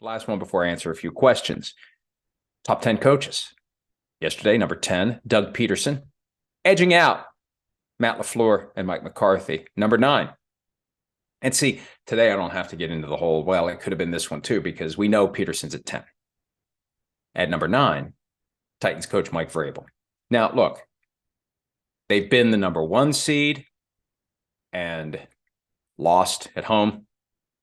Last one before I answer a few questions. Top 10 coaches. Yesterday, number 10, Doug Peterson, edging out Matt LaFleur and Mike McCarthy. Number 9. And see, today I don't have to get into the whole, well, it could have been this one too, because we know Peterson's at 10. At number 9, Titans coach Mike Vrabel. Now, look, they've been the number 1 seed and lost at home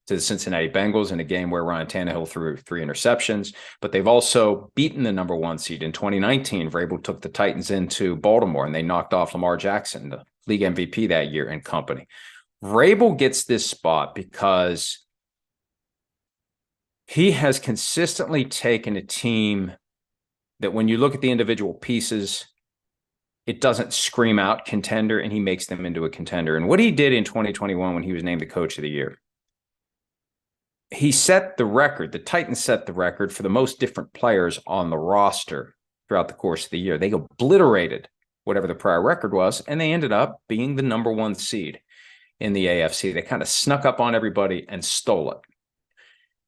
to the Cincinnati Bengals in a game where Ryan Tannehill threw 3 interceptions, but they've also beaten the number 1 seed. In 2019, Vrabel took the Titans into Baltimore and they knocked off Lamar Jackson, the league MVP that year, and company. Vrabel gets this spot because he has consistently taken a team that when you look at the individual pieces, it doesn't scream out contender, and he makes them into a contender. And what he did in 2021 when he was named the coach of the year, he set the record. The Titans set the record for the most different players on the roster throughout the course of the year. They obliterated whatever the prior record was, and they ended up being the number 1 seed in the AFC. They kind of snuck up on everybody and stole it.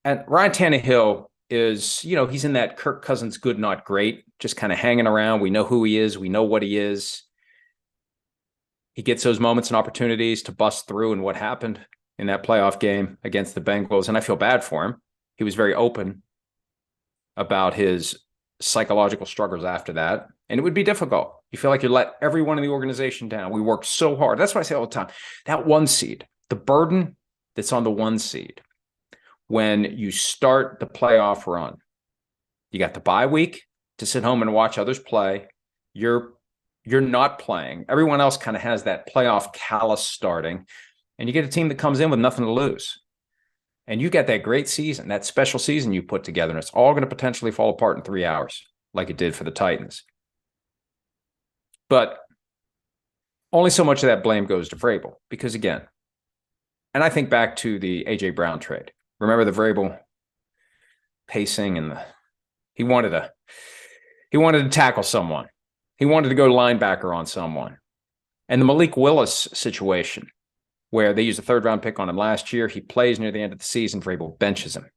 And Ryan Tannehill is, he's in that Kirk Cousins good, not great, just kind of hanging around. We know who he is. We know what he is. He gets those moments and opportunities to bust through, and what happened in that playoff game against the Bengals, and I feel bad for him. He was very open about his psychological struggles after that, and it would be difficult. You feel like you let everyone in the organization down. We worked so hard. That's what I say all the time. That 1 seed, the burden that's on the 1 seed, when you start the playoff run, you got the bye week to sit home and watch others play. You're not playing. Everyone else kind of has that playoff callus starting, and you get a team that comes in with nothing to lose. And you get that great season, that special season you put together, and it's all going to potentially fall apart in 3 hours, like it did for the Titans. But only so much of that blame goes to Vrabel, because again, and I think back to the A.J. Brown trade. Remember the Vrabel pacing, and he wanted to tackle someone. He wanted to go linebacker on someone. And the Malik Willis situation, where they used a 3rd-round pick on him last year. He plays near the end of the season. Vrabel benches him.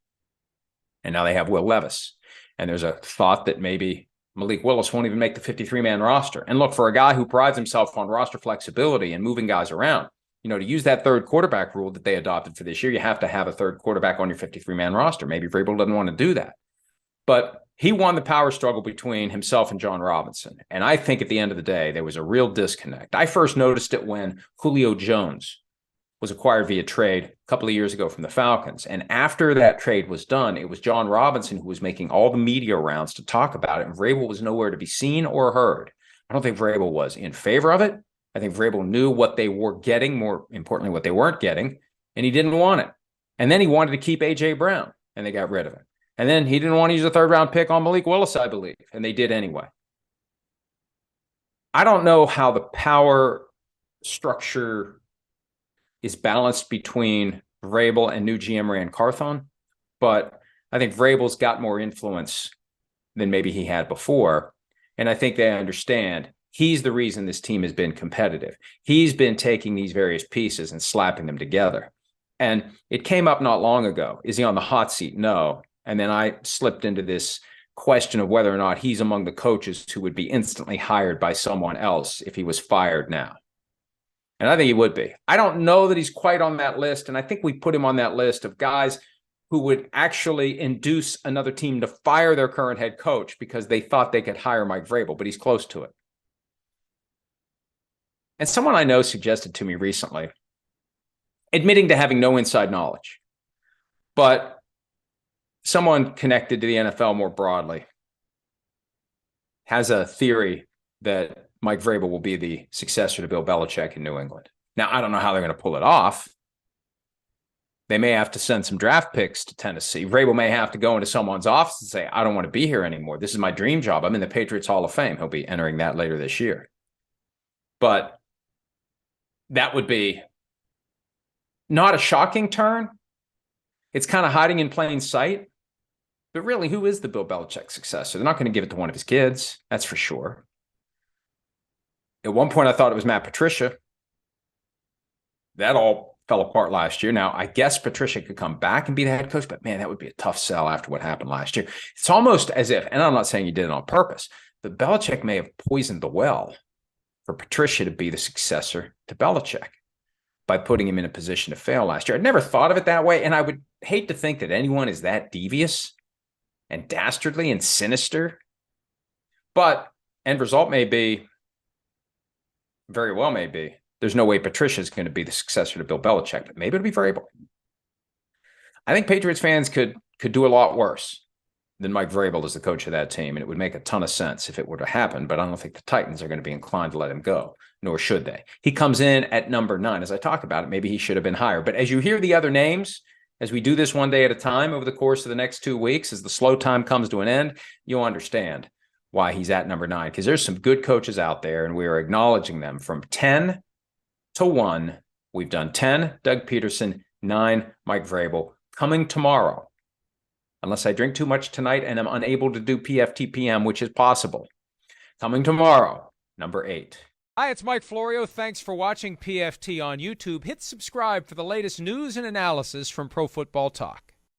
And now they have Will Levis. And there's a thought that maybe Malik Willis won't even make the 53-man roster. And look, for a guy who prides himself on roster flexibility and moving guys around, to use that 3rd quarterback rule that they adopted for this year, you have to have a 3rd quarterback on your 53-man roster. Maybe Vrabel doesn't want to do that. But he won the power struggle between himself and John Robinson. And I think at the end of the day, there was a real disconnect. I first noticed it when Julio Jones was acquired via trade a couple of years ago from the Falcons. And after that trade was done, it was John Robinson who was making all the media rounds to talk about it, and Vrabel was nowhere to be seen or heard. I don't think Vrabel was in favor of it. I think Vrabel knew what they were getting, more importantly, what they weren't getting, and he didn't want it. And then he wanted to keep A.J. Brown, and they got rid of him. And then he didn't want to use a 3rd-round pick on Malik Willis, I believe, and they did anyway. I don't know how the power structure is balanced between Vrabel and new GM Rand Carthon, but I think Vrabel's got more influence than maybe he had before, and I think they understand he's the reason this team has been competitive. He's been taking these various pieces and slapping them together, and it came up not long ago. Is he on the hot seat? No. And then I slipped into this question of whether or not he's among the coaches who would be instantly hired by someone else if he was fired now. And I think he would be. I don't know that he's quite on that list. And I think we put him on that list of guys who would actually induce another team to fire their current head coach because they thought they could hire Mike Vrabel, but he's close to it. And someone I know suggested to me recently, admitting to having no inside knowledge, but someone connected to the NFL more broadly has a theory that Mike Vrabel will be the successor to Bill Belichick in New England. Now, I don't know how they're going to pull it off. They may have to send some draft picks to Tennessee. Vrabel may have to go into someone's office and say, I don't want to be here anymore. This is my dream job. I'm in the Patriots Hall of Fame. He'll be entering that later this year. But that would be not a shocking turn. It's kind of hiding in plain sight. But really, who is the Bill Belichick successor? They're not going to give it to one of his kids. That's for sure. At one point, I thought it was Matt Patricia. That all fell apart last year. Now, I guess Patricia could come back and be the head coach, but man, that would be a tough sell after what happened last year. It's almost as if, and I'm not saying he did it on purpose, but Belichick may have poisoned the well for Patricia to be the successor to Belichick by putting him in a position to fail last year. I'd never thought of it that way, and I would hate to think that anyone is that devious and dastardly and sinister. But end result may be, very well may be, there's no way Patricia is going to be the successor to Bill Belichick, but maybe it'll be Vrabel. I think Patriots fans could do a lot worse than Mike Vrabel as the coach of that team, and it would make a ton of sense if it were to happen, but I don't think the Titans are going to be inclined to let him go, nor should they. He comes in at number 9. As I talk about it, maybe he should have been higher. But as you hear the other names, as we do this one day at a time over the course of the next 2 weeks, as the slow time comes to an end, you'll understand why he's at number 9, because there's some good coaches out there, and we are acknowledging them from 10 to 1. We've done 10, Doug Peterson, 9, Mike Vrabel. Coming tomorrow, unless I drink too much tonight and I'm unable to do PFTPM, which is possible. Coming tomorrow, number 8. Hi, it's Mike Florio. Thanks for watching PFT on YouTube. Hit subscribe for the latest news and analysis from Pro Football Talk.